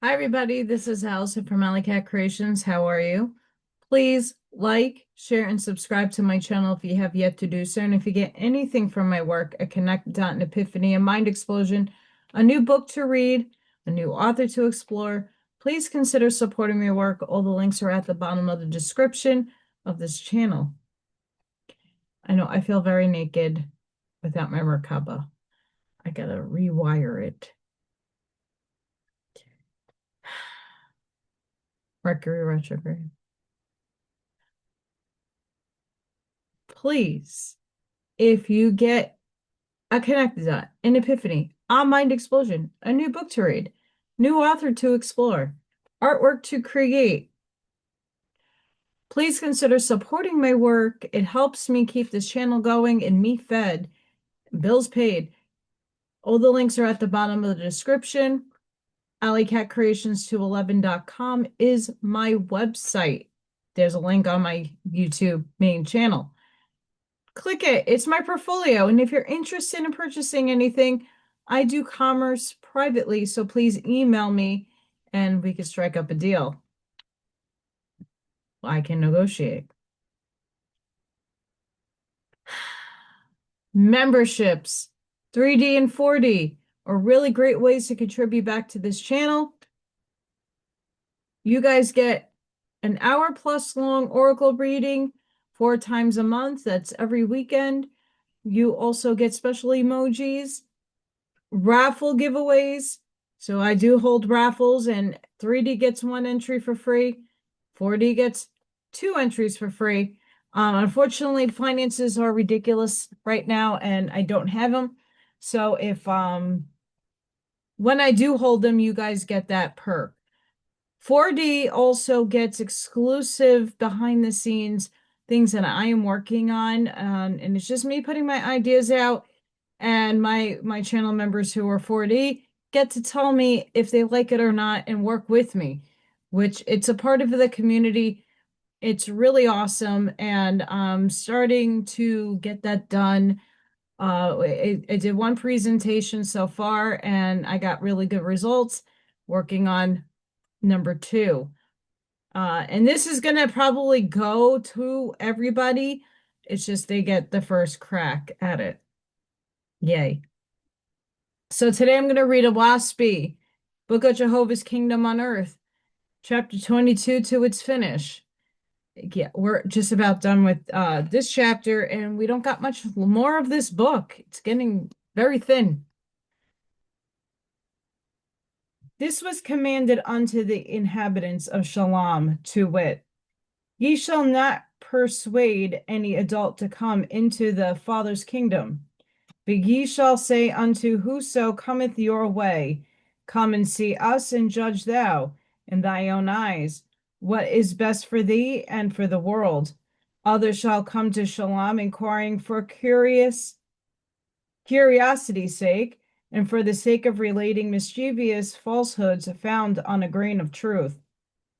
Hi, everybody. This is Allison from Alley Creations. How are you? Please like, share, and subscribe to my channel if you have yet to do so. And if you get anything from my work, a connect dot, an epiphany, a mind explosion, a new book to read, a new author to explore, please consider supporting my work. All the links are at the bottom of the description of this channel. I know I feel very naked without my Merkaba. I gotta rewire it. Mercury retrograde. Please, if you get a connected dot, an epiphany, a mind explosion, a new book to read, new author to explore, artwork to create, please consider supporting my work. It helps me keep this channel going and me fed, bills paid. All the links are at the bottom of the description. Allylatkereations211.com is my website. There's a link on my YouTube main channel. Click it. It's my portfolio. And if you're interested in purchasing anything, I do commerce privately. So please email me and we can strike up a deal. I can negotiate. Memberships, 3D and 4D are really great ways to contribute back to this channel. You guys get an hour plus long Oracle reading 4 times a month. That's every weekend. You also get special emojis, raffle giveaways. So I do hold raffles, and 3D gets 1 entry for free. 4D gets 2 entries for free. Unfortunately, finances are ridiculous right now, and I don't have them. So if when I do hold them, you guys get that perk. 4D also gets exclusive behind the scenes things that I am working on, and it's just me putting my ideas out, and my channel members who are 4D get to tell me if they like it or not and work with me, which it's a part of the community. It's really awesome, and I'm starting to get that done. I did one presentation so far, and I got really good results working on number 2. And this is going to probably go to everybody. It's just they get the first crack at it. Yay. So today I'm going to read Oahspe, Book of Jehovah's Kingdom on Earth, chapter 22 to its finish. Yeah, we're just about done with this chapter, and we don't got much more of this book. It's getting very thin. This was commanded unto the inhabitants of Shalom, to wit, ye shall not persuade any adult to come into the Father's kingdom, but ye shall say unto whoso cometh your way, come and see us, and judge thou in thy own eyes what is best for thee and for the world. Others shall come to Shalom, inquiring for curiosity's sake, and for the sake of relating mischievous falsehoods found on a grain of truth.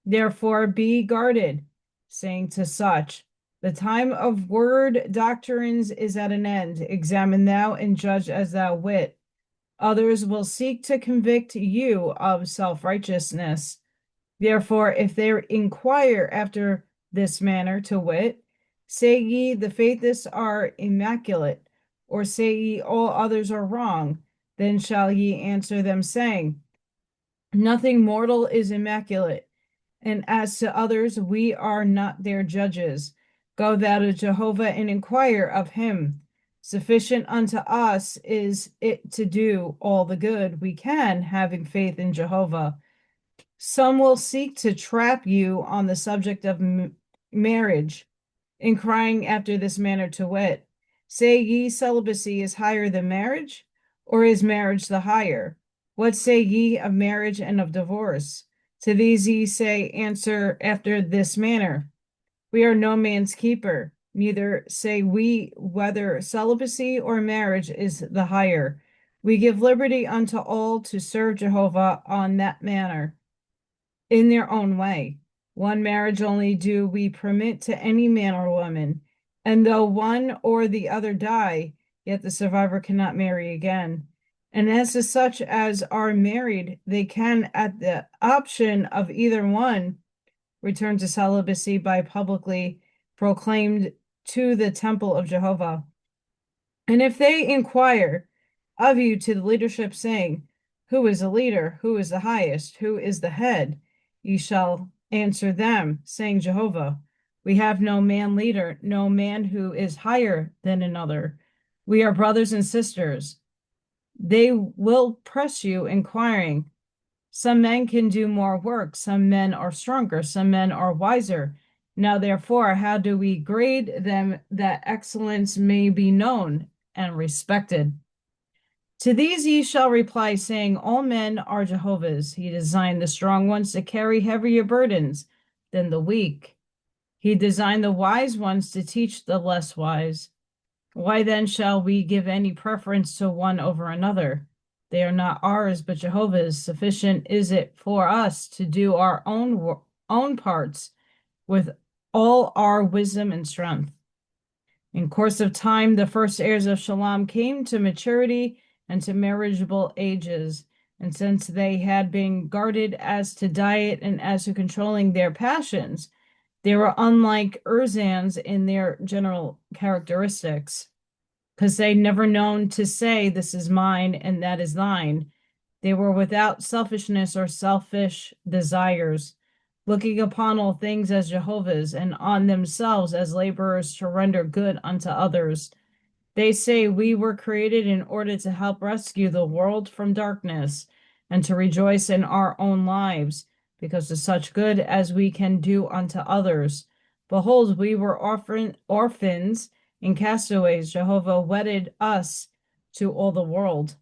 Therefore be guarded, saying to such, the time of word doctrines is at an end. Examine thou and judge as thou wit. Others will seek to convict you of self-righteousness. Therefore, if they inquire after this manner, to wit, say ye the faithless are immaculate, or say ye all others are wrong, then shall ye answer them, saying, nothing mortal is immaculate, and as to others, we are not their judges. Go thou to Jehovah and inquire of him. Sufficient unto us is it to do all the good we can, having faith in Jehovah. Some will seek to trap you on the subject of marriage, in crying after this manner, to wit, say ye celibacy is higher than marriage, or is marriage the higher? What say ye of marriage and of divorce? To these ye say, answer after this manner, we are no man's keeper, neither say we whether celibacy or marriage is the higher. We give liberty unto all to serve Jehovah on that manner, in their own way. One marriage only do we permit to any man or woman, and though one or the other die, yet the survivor cannot marry again. And as to such as are married, they can, at the option of either one, return to celibacy by publicly proclaimed to the temple of Jehovah. And if they inquire of you to the leadership, saying, who is the leader? Who is the highest? Who is the head? Ye shall answer them, saying, Jehovah. We have no man leader, no man who is higher than another. We are brothers and sisters. They will press you, inquiring, some men can do more work, some men are stronger, some men are wiser. Now, therefore, how do we grade them that excellence may be known and respected? To these ye shall reply, saying, all men are Jehovah's. He designed the strong ones to carry heavier burdens than the weak. He designed the wise ones to teach the less wise. Why then shall we give any preference to one over another? They are not ours, but Jehovah's. Sufficient is it for us to do our own parts with all our wisdom and strength. In course of time, the first heirs of Shalom came to maturity and to marriageable ages. And since they had been guarded as to diet and as to controlling their passions, they were unlike Urzans in their general characteristics, because they never known to say, this is mine and that is thine. They were without selfishness or selfish desires, looking upon all things as Jehovah's and on themselves as laborers to render good unto others. They say, we were created in order to help rescue the world from darkness and to rejoice in our own lives, because of such good as we can do unto others. Behold, we were orphans and castaways. Jehovah wedded us to all the world.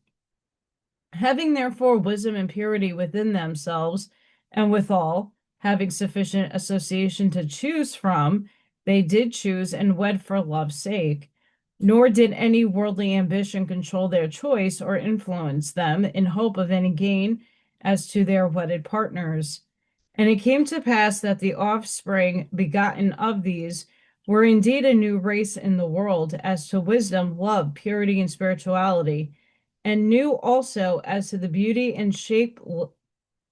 Having therefore wisdom and purity within themselves, and withal, having sufficient association to choose from, they did choose and wed for love's sake. Nor did any worldly ambition control their choice or influence them in hope of any gain as to their wedded partners. And it came to pass that the offspring begotten of these were indeed a new race in the world as to wisdom, love, purity, and spirituality, and new also as to the beauty and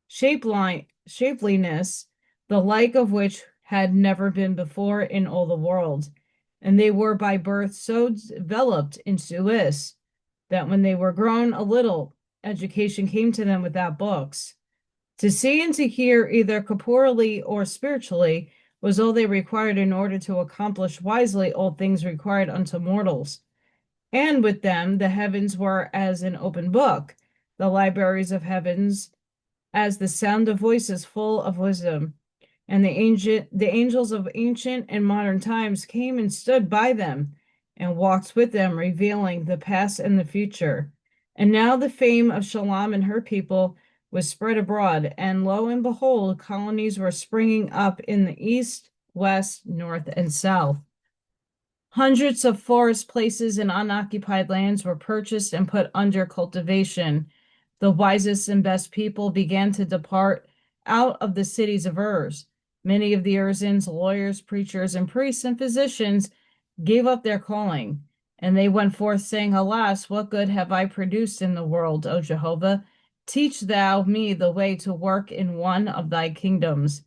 shapeliness, the like of which had never been before in all the world. And they were by birth so developed into this, that when they were grown a little, education came to them without books. To see and to hear, either corporally or spiritually, was all they required in order to accomplish wisely all things required unto mortals. And with them the heavens were as an open book, the libraries of heavens as the sound of voices full of wisdom. And the angels of ancient and modern times came and stood by them and walked with them, revealing the past and the future. And now the fame of Shalom and her people was spread abroad, and lo and behold, colonies were springing up in the east, west, north, and south. Hundreds of forest places and unoccupied lands were purchased and put under cultivation. The wisest and best people began to depart out of the cities of Urs. Many of the Urzans, lawyers, preachers, and priests and physicians gave up their calling, and they went forth saying, alas, what good have I produced in the world, O Jehovah? Teach thou me the way to work in one of thy kingdoms.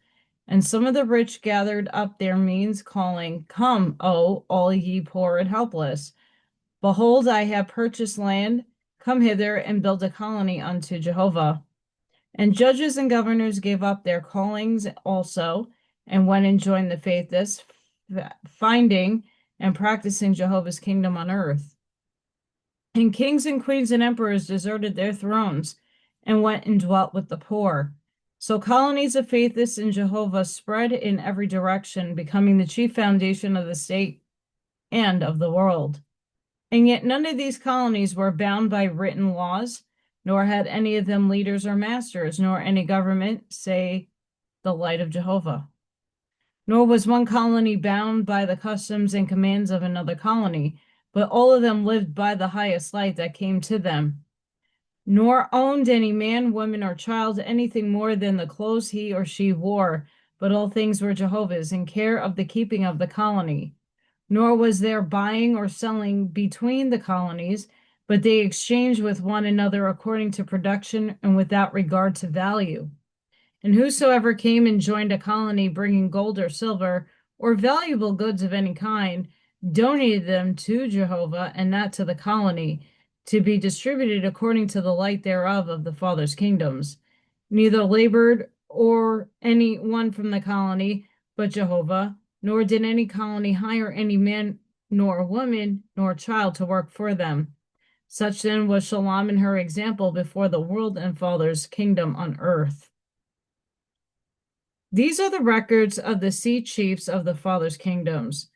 And some of the rich gathered up their means, calling, come, O all ye poor and helpless. Behold, I have purchased land. Come hither and build a colony unto Jehovah. And judges and governors gave up their callings also, and went and joined the faithless, finding and practicing Jehovah's kingdom on earth. And kings and queens and emperors deserted their thrones, and went and dwelt with the poor. So colonies of faithless in Jehovah spread in every direction, becoming the chief foundation of the state and of the world. And yet none of these colonies were bound by written laws, nor had any of them leaders or masters, nor any government, say the light of Jehovah. Nor was one colony bound by the customs and commands of another colony, but all of them lived by the highest light that came to them. Nor owned any man, woman, or child anything more than the clothes he or she wore, but all things were Jehovah's, in care of the keeping of the colony. Nor was there buying or selling between the colonies, but they exchange with one another according to production and without regard to value. And whosoever came and joined a colony bringing gold or silver or valuable goods of any kind donated them to Jehovah and not to the colony, to be distributed according to the light thereof of the Father's kingdoms. Neither labored or any one from the colony, but Jehovah, nor did any colony hire any man, nor woman, nor child to work for them. Such then was Shalom in her example before the world and Father's kingdom on earth. These are the records of the sea chiefs of the Father's kingdoms.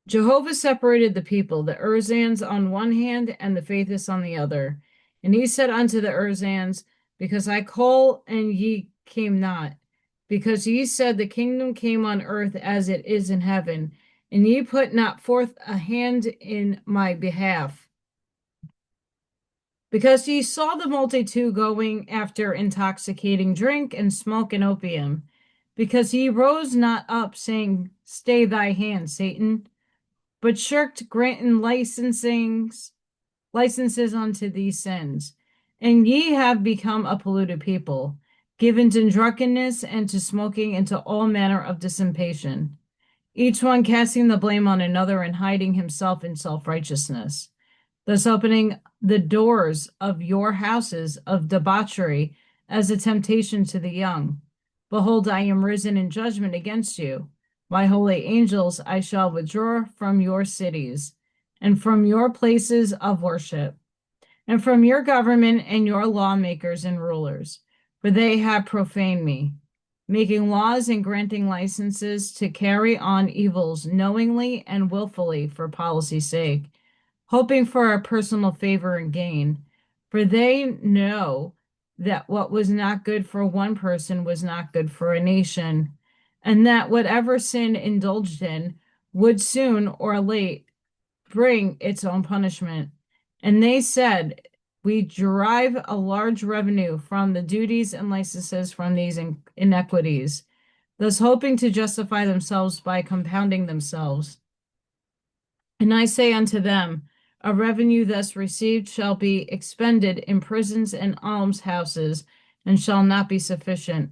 Jehovah separated the people, the Urzans on one hand and the Faithists on the other. And he said unto the Urzans, because I call and ye came not, because ye said the kingdom came on earth as it is in heaven, and ye put not forth a hand in my behalf. Because ye saw the multitude going after intoxicating drink and smoke and opium, because ye rose not up, saying, Stay thy hand, Satan, but shirked granting licenses unto these sins. And ye have become a polluted people, given to drunkenness and to smoking and to all manner of dissipation, each one casting the blame on another and hiding himself in self-righteousness, thus opening the doors of your houses of debauchery as a temptation to the young. Behold, I am risen in judgment against you. My holy angels I shall withdraw from your cities, and from your places of worship, and from your government and your lawmakers and rulers, for they have profaned me, making laws and granting licenses to carry on evils knowingly and willfully for policy's sake, hoping for a personal favor and gain. For they know that what was not good for one person was not good for a nation, and that whatever sin indulged in would soon or late bring its own punishment. And they said, we derive a large revenue from the duties and licenses from these inequities, thus hoping to justify themselves by compounding themselves. And I say unto them, a revenue thus received shall be expended in prisons and almshouses, and shall not be sufficient.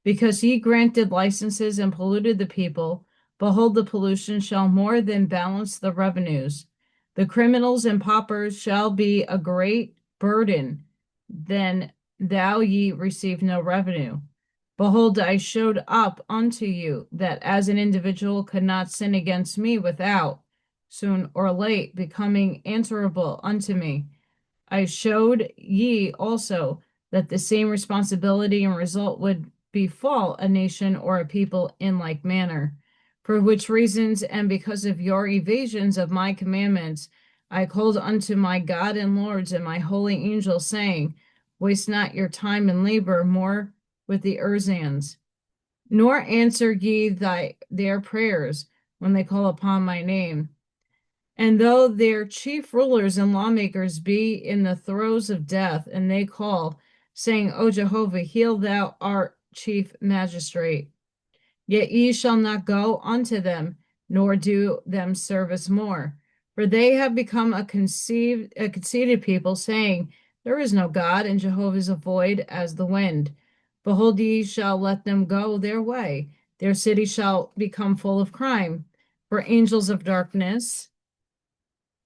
Because ye granted licenses and polluted the people, behold, the pollution shall more than balance the revenues. The criminals and paupers shall be a great burden, then thou ye receive no revenue. Behold, I showed up unto you that as an individual could not sin against me without, soon or late, becoming answerable unto me. I showed ye also that the same responsibility and result would befall a nation or a people in like manner. For which reasons, and because of your evasions of my commandments, I called unto my God and Lords and my holy angels, saying, Waste not your time and labor more with the Urzans, nor answer ye their prayers when they call upon my name. And though their chief rulers and lawmakers be in the throes of death, and they call, saying, O Jehovah, heal thou our chief magistrate. Yet ye shall not go unto them, nor do them service more. For they have become a conceited people, saying, There is no God, and Jehovah is a void as the wind. Behold, ye shall let them go their way. Their city shall become full of crime. For angels of darkness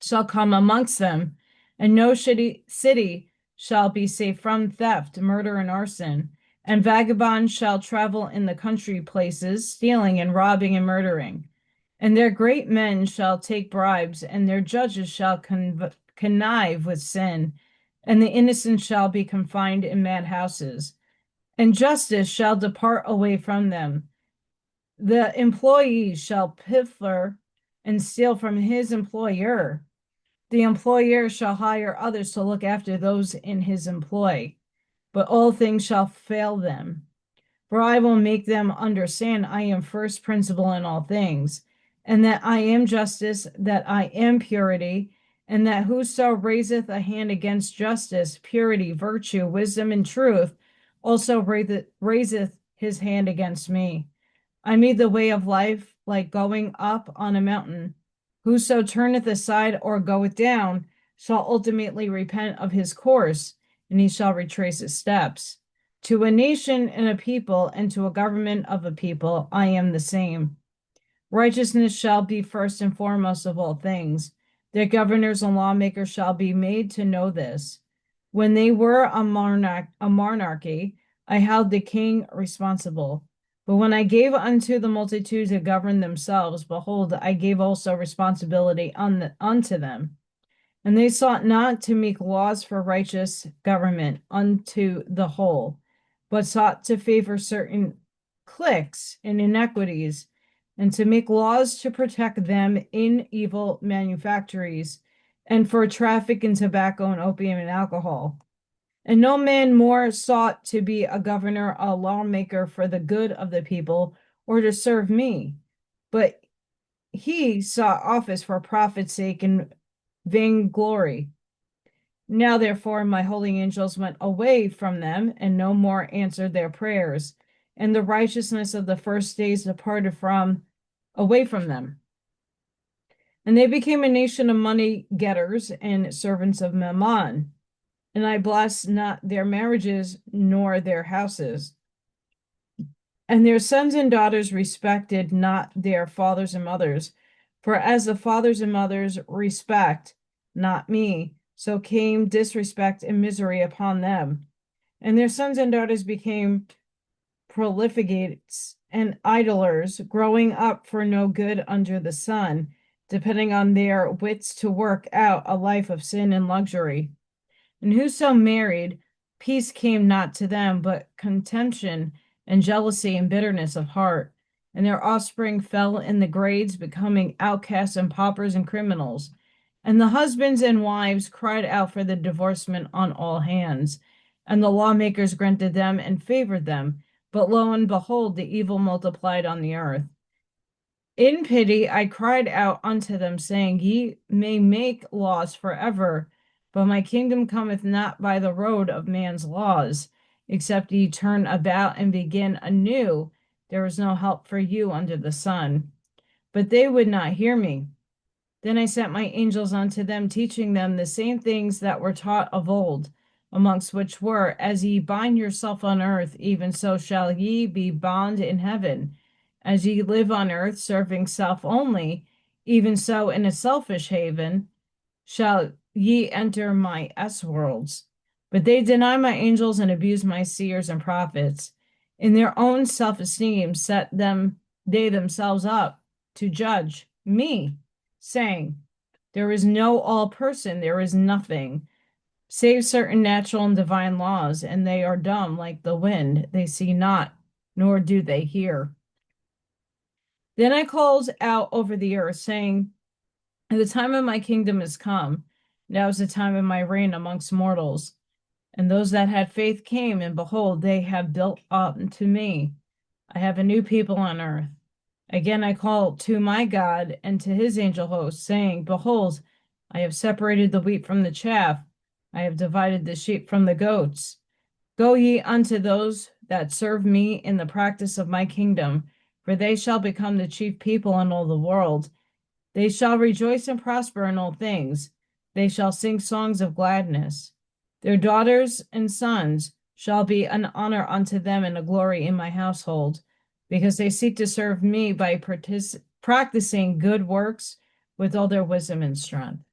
shall come amongst them, and no city shall be safe from theft, murder, and arson. And vagabonds shall travel in the country places, stealing and robbing and murdering. And their great men shall take bribes, and their judges shall connive with sin, and the innocent shall be confined in mad houses. And justice shall depart away from them. The employee shall pilfer and steal from his employer. The employer shall hire others to look after those in his employ, but all things shall fail them. For I will make them understand I am first principle in all things, and that I am justice, that I am purity, and that whoso raiseth a hand against justice, purity, virtue, wisdom, and truth, also raiseth his hand against me. I made the way of life like going up on a mountain. Whoso turneth aside or goeth down shall ultimately repent of his course, and he shall retrace his steps. To a nation and a people, and to a government of a people, I am the same. Righteousness shall be first and foremost of all things. Their governors and lawmakers shall be made to know this. When they were a monarchy, I held the king responsible. But when I gave unto the multitude to govern themselves, behold, I gave also responsibility unto them. And they sought not to make laws for righteous government unto the whole, but sought to favor certain cliques and inequities, and to make laws to protect them in evil manufactories, and for traffic in tobacco and opium and alcohol. And no man more sought to be a governor, a lawmaker for the good of the people, or to serve me, but he sought office for profit's sake and vainglory. Now, therefore, my holy angels went away from them, and no more answered their prayers, and the righteousness of the first days departed away from them. And they became a nation of money getters and servants of Mammon. And I blessed not their marriages nor their houses. And their sons and daughters respected not their fathers and mothers. For as the fathers and mothers respect not me, so came disrespect and misery upon them. And their sons and daughters became profligates and idlers, growing up for no good under the sun, depending on their wits to work out a life of sin and luxury. And whoso married, peace came not to them, but contention and jealousy and bitterness of heart. And their offspring fell in the grades, becoming outcasts and paupers and criminals. And the husbands and wives cried out for the divorcement on all hands. And the lawmakers granted them and favored them. But lo and behold, the evil multiplied on the earth. In pity I cried out unto them, saying, Ye may make laws forever, but my kingdom cometh not by the road of man's laws. Except ye turn about and begin anew, there is no help for you under the sun. But they would not hear me. Then I sent my angels unto them, teaching them the same things that were taught of old, amongst which were, as ye bind yourself on earth, even so shall ye be bound in heaven. As ye live on earth, serving self only, even so in a selfish haven shall ye enter my S-worlds. But they deny my angels and abuse my seers and prophets. In their own self-esteem set they themselves up to judge me, saying, There is no all person, there is nothing, save certain natural and divine laws, and they are dumb like the wind. They see not, nor do they hear. Then I called out over the earth, saying, The time of my kingdom is come. Now is the time of my reign amongst mortals. And those that had faith came, and behold, they have built up to me. I have a new people on earth. Again I called to my God and to his angel host, saying, Behold, I have separated the wheat from the chaff. I have divided the sheep from the goats. Go ye unto those that serve me in the practice of my kingdom, for they shall become the chief people in all the world. They shall rejoice and prosper in all things. They shall sing songs of gladness. Their daughters and sons shall be an honor unto them and a glory in my household, because they seek to serve me by practicing good works with all their wisdom and strength.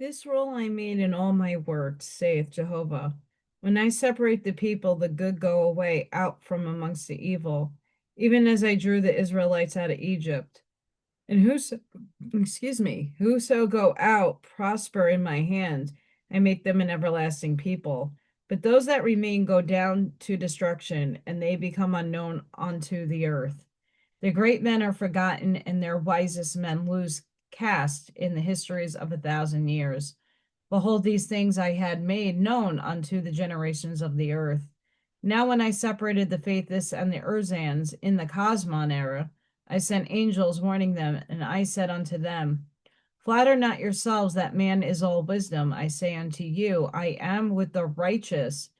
This rule I made in all my works, saith Jehovah. When I separate the people, the good go away out from amongst the evil, even as I drew the Israelites out of Egypt. And whoso go out prosper in my hand, I make them an everlasting people. But those that remain go down to destruction, and they become unknown unto the earth. The great men are forgotten, and their wisest men lose caste in the histories of 1,000 years. Behold, these things I had made known unto the generations of the earth. Now when I separated the Faithists and the Urzans in the Cosmon era, I sent angels warning them, and I said unto them, Flatter not yourselves that man is all wisdom. I say unto you, I am with the righteous.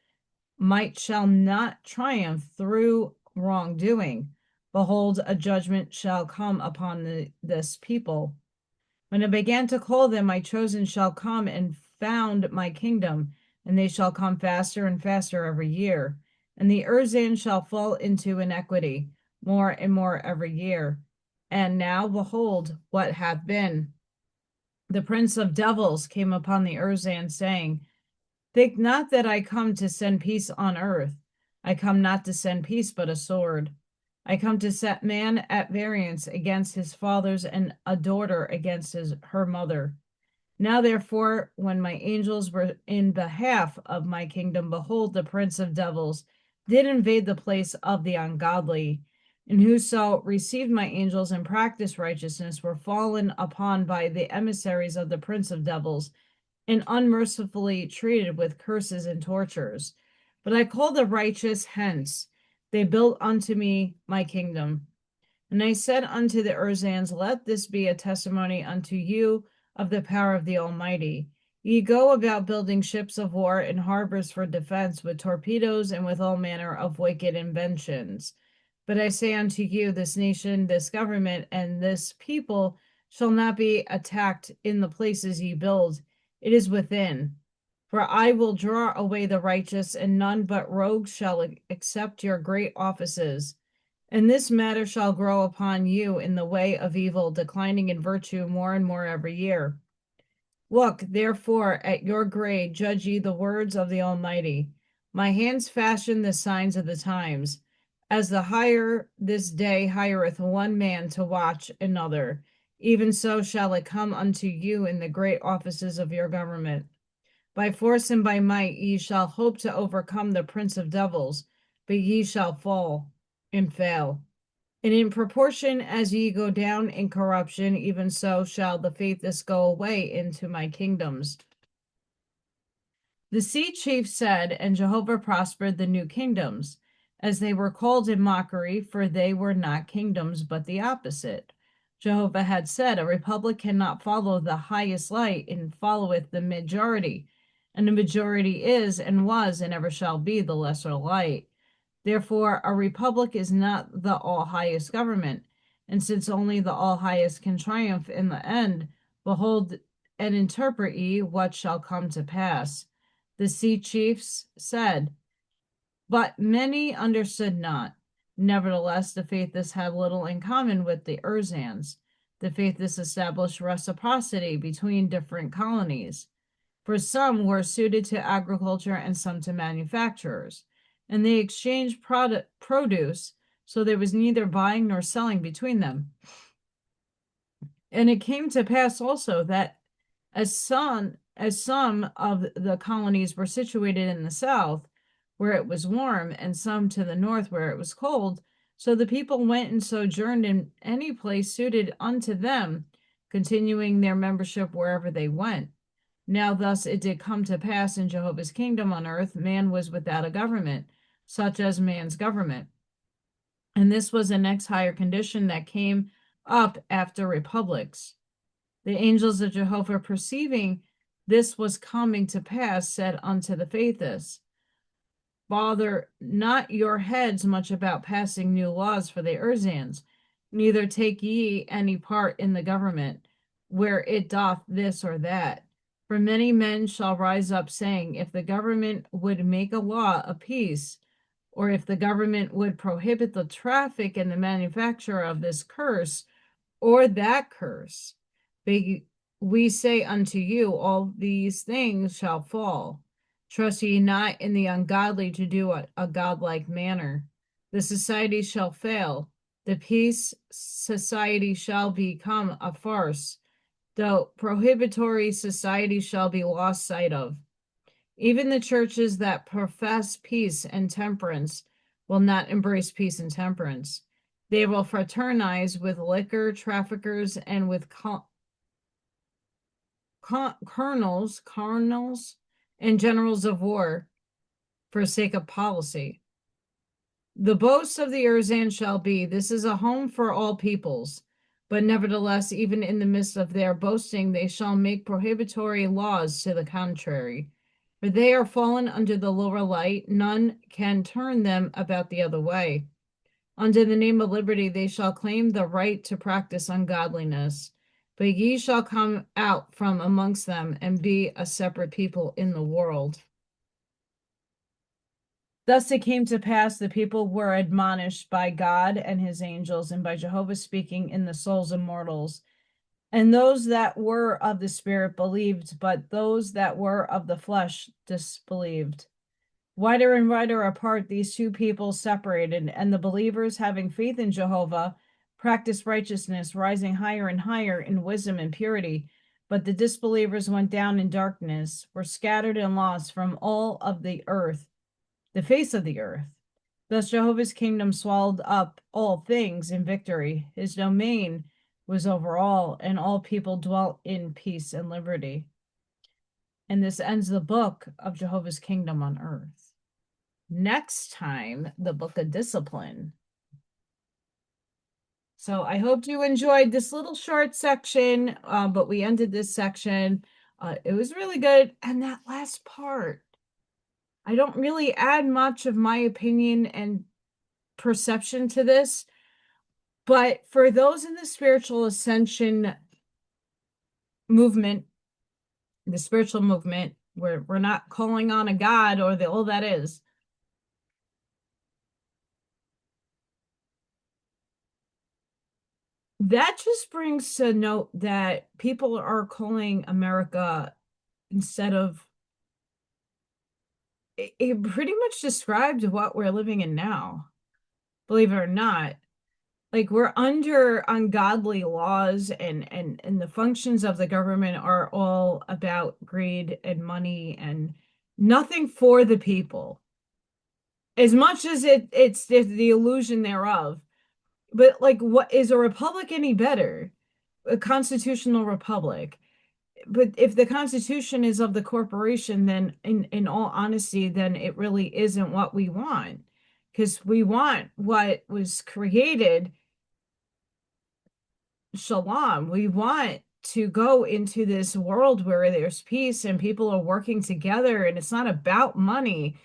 Might shall not triumph through wrongdoing. Behold, a judgment shall come upon this people. When I began to call them, my chosen shall come and found my kingdom, and they shall come faster and faster every year. And the Urzan shall fall into iniquity more and more every year. And now behold what hath been. The prince of devils came upon the Urzan, saying, Think not that I come to send peace on earth. I come not to send peace, but a sword. I come to set man at variance against his fathers, and a daughter against her mother. Now therefore, when my angels were in behalf of my kingdom, behold, the prince of devils did invade the place of the ungodly, and whoso received my angels and practiced righteousness were fallen upon by the emissaries of the prince of devils, and unmercifully treated with curses and tortures. But I called the righteous hence. They built unto me my kingdom. And I said unto the Urzans, Let this be a testimony unto you of the power of the Almighty. Ye go about building ships of war and harbors for defense with torpedoes and with all manner of wicked inventions. But I say unto you, this nation, this government, and this people shall not be attacked in the places ye build. It is within. For I will draw away the righteous, and none but rogues shall accept your great offices. And this matter shall grow upon you in the way of evil, declining in virtue more and more every year. Look, therefore, at your grade, judge ye the words of the Almighty. My hands fashion the signs of the times. As the hire this day hireth one man to watch another, even so shall it come unto you in the great offices of your government. By force and by might ye shall hope to overcome the prince of devils, but ye shall fall and fail. And in proportion as ye go down in corruption, even so shall the faithless go away into my kingdoms. The sea chief said, and Jehovah prospered the new kingdoms, as they were called in mockery, for they were not kingdoms, but the opposite. Jehovah had said, A republic cannot follow the highest light, and followeth the majority, and the majority is, and was, and ever shall be the lesser light. Therefore, a republic is not the all-highest government, and since only the all-highest can triumph in the end, behold, and interpret ye what shall come to pass. The sea chiefs said, but many understood not. Nevertheless, the faithless had little in common with the Urzans. The faithless established reciprocity between different colonies, for some were suited to agriculture and some to manufacturers, and they exchanged produce, so there was neither buying nor selling between them. And it came to pass also that as some of the colonies were situated in the south, where it was warm, and some to the north, where it was cold, so the people went and sojourned in any place suited unto them, continuing their membership wherever they went. Now thus it did come to pass in Jehovah's kingdom on earth, man was without a government, such as man's government. And this was the next higher condition that came up after republics. The angels of Jehovah, perceiving this was coming to pass, said unto the faithless, Bother not your heads much about passing new laws for the Urzans, neither take ye any part in the government, where it doth this or that. For many men shall rise up, saying, If the government would make a law of peace, or if the government would prohibit the traffic and the manufacture of this curse or that curse, we say unto you, all these things shall fall. Trust ye not in the ungodly to do a godlike manner. The society shall fail. The peace society shall become a farce. The prohibitory society shall be lost sight of. Even the churches that profess peace and temperance will not embrace peace and temperance. They will fraternize with liquor traffickers and with colonels, and generals of war for sake of policy. The boast of the Urzan shall be, This is a home for all peoples. But nevertheless, even in the midst of their boasting, they shall make prohibitory laws to the contrary. For they are fallen under the lower light, none can turn them about the other way. Under the name of liberty, they shall claim the right to practice ungodliness. but ye shall come out from amongst them and be a separate people in the world. Thus it came to pass the people were admonished by God and his angels, and by Jehovah speaking in the souls of mortals. And those that were of the Spirit believed, but those that were of the flesh disbelieved. Wider and wider apart, these two people separated, and the believers, having faith in Jehovah, practiced righteousness, rising higher and higher in wisdom and purity. But the disbelievers went down in darkness, were scattered and lost from all of the earth, the face of the earth. Thus Jehovah's kingdom swallowed up all things in victory. His domain was over all, and all people dwelt in peace and liberty. And this ends the book of Jehovah's Kingdom on Earth. Next time, the book of discipline. So I hope you enjoyed this little short section, but we ended this section. It was really good. And that last part, I don't really add much of my opinion and perception to this, but for those in the spiritual ascension movement, the spiritual movement, where we're not calling on a God or all that is, that just brings to note that people are calling America instead of it pretty much describes what we're living in now, believe it or not. Like we're under ungodly laws, and the functions of the government are all about greed and money and nothing for the people, as much as it's the illusion thereof. But like, what is a republic any better? A constitutional republic? But if the Constitution is of the corporation, then in all honesty, then it really isn't what we want, because we want what was created, shalom. We want to go into this world where there's peace and people are working together, and it's not about money.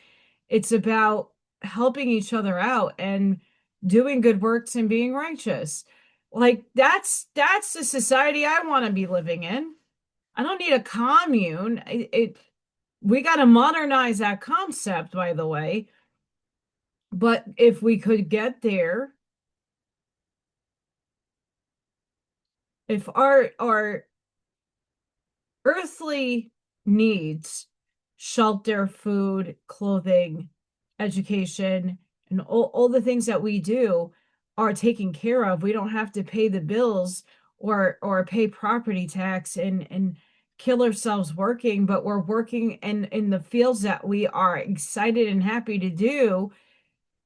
It's about helping each other out and doing good works and being righteous. Like that's the society I want to be living in. I don't need a commune. We got to modernize that concept, by the way. But if we could get there, if our earthly needs, shelter, food, clothing, education, and all the things that we do are taken care of, we don't have to pay the bills or pay property tax and kill ourselves working, but we're working in the fields that we are excited and happy to do.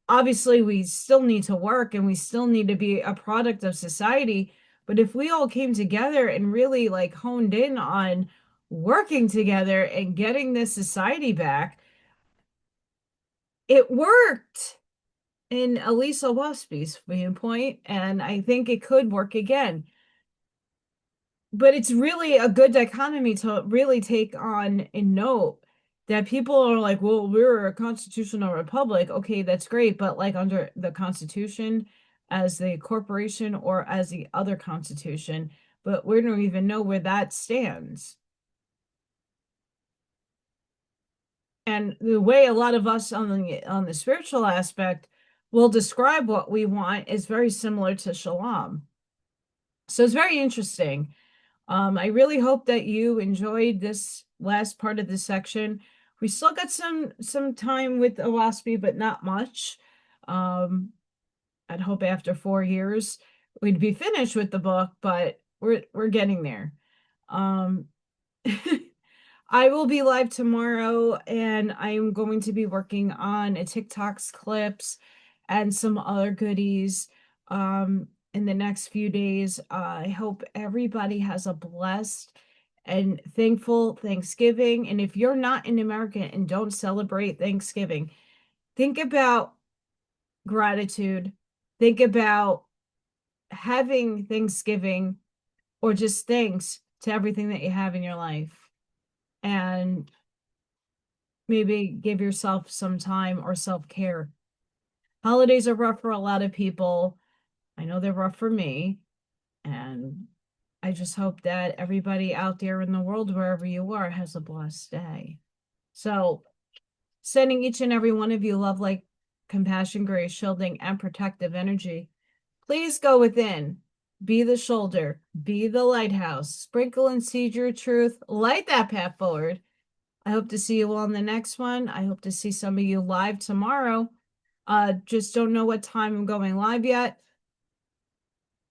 Obviously, we still need to work and we still need to be a product of society. But if we all came together and really like honed in on working together and getting this society back, it worked in at least Oahspe's viewpoint, and I think it could work again. But it's really a good dichotomy to really take on and note that people are like, well, we're a constitutional republic. Okay, that's great. But like under the Constitution as the corporation or as the other constitution, but we don't even know where that stands. And the way a lot of us on the spiritual aspect will describe what we want is very similar to shalom. So it's very interesting. I really hope that you enjoyed this last part of this section. We still got some time with Oahspe, but not much. I'd hope after 4 years we'd be finished with the book, but we're getting there. I will be live tomorrow, and I'm going to be working on a TikToks clips and some other goodies in the next few days. I hope everybody has a blessed and thankful Thanksgiving. And if you're not in America and don't celebrate Thanksgiving, think about gratitude. Think about having Thanksgiving, or just thanks to everything that you have in your life. And maybe give yourself some time or self-care. Holidays are rough for a lot of people. I know they're rough for me. And I just hope that everybody out there in the world, wherever you are, has a blessed day. So, sending each and every one of you love, like compassion, grace, shielding, and protective energy. Please go within, be the shoulder, be the lighthouse, sprinkle and seed your truth, light that path forward. I hope to see you all in the next one. I hope to see some of you live tomorrow. Just don't know what time I'm going live yet.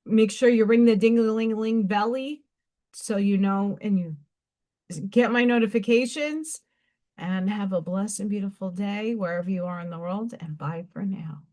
Make sure you ring the ding-a-ling-a-ling belly so you know and you get my notifications. And have a blessed and beautiful day wherever you are in the world. And bye for now.